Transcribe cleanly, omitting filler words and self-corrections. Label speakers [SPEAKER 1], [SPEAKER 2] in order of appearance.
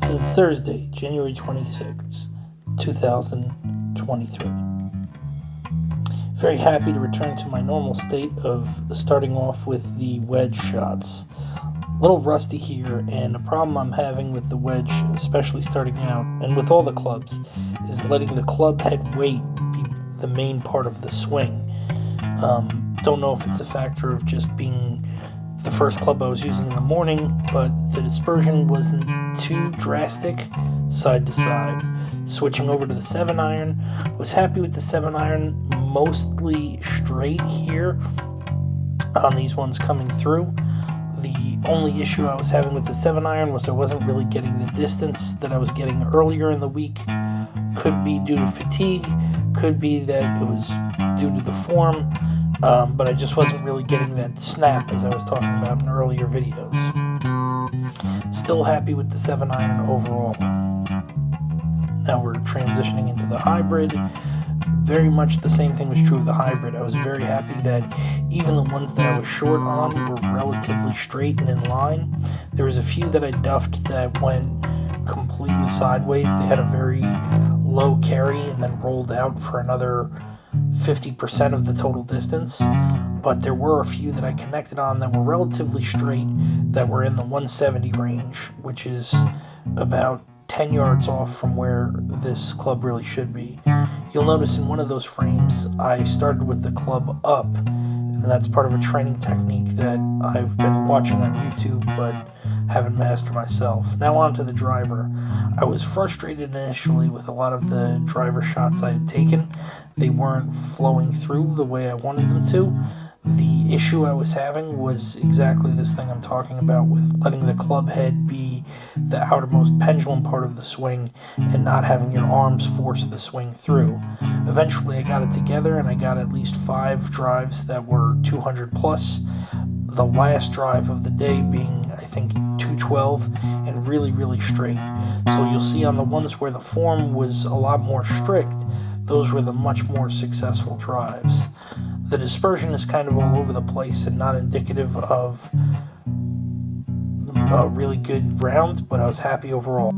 [SPEAKER 1] This is Thursday, January 26th, 2023. Very happy to return to my normal state of starting off with the wedge shots. A little rusty here, and the problem I'm having with the wedge, especially starting out, and with all the clubs, is letting the club head weight be the main part of the swing. Don't know if it's a factor of just being the first club I was using in the morning, but the dispersion wasn't too drastic side to side. Switching over to the 7-iron, was happy with the 7-iron, mostly straight here on these ones coming through. The only issue I was having with the 7-iron was I wasn't really getting the distance that I was getting earlier in the week. Could be due to fatigue, could be that it was due to the form, but I just wasn't really getting that snap as I was talking about in earlier videos. Still happy with the 7-iron overall. Now we're transitioning into the hybrid. Very much the same thing was true of the hybrid. I was very happy that even the ones that I was short on were relatively straight and in line. There was a few that I duffed that went completely sideways. They had a very low carry and then rolled out for another 50% of the total distance, but there were a few that I connected on that were relatively straight, that were in the 170 range, which is about 10 yards off from where this club really should be. You'll notice in one of those frames I started with the club up, and that's part of a training technique that I've been watching on YouTube but haven't mastered myself. Now on to the driver. I was frustrated initially with a lot of the driver shots I had taken. They weren't flowing through the way I wanted them to. The issue I was having was exactly this thing I'm talking about, with letting the club head be the outermost pendulum part of the swing and not having your arms force the swing through. Eventually I got it together and I got at least 5 drives that were 200 plus. The last drive of the day being, I think, 212 and really straight. So you'll see on the ones where the form was a lot more strict, those were the much more successful drives. The dispersion is kind of all over the place and not indicative of a really good round, but I was happy overall.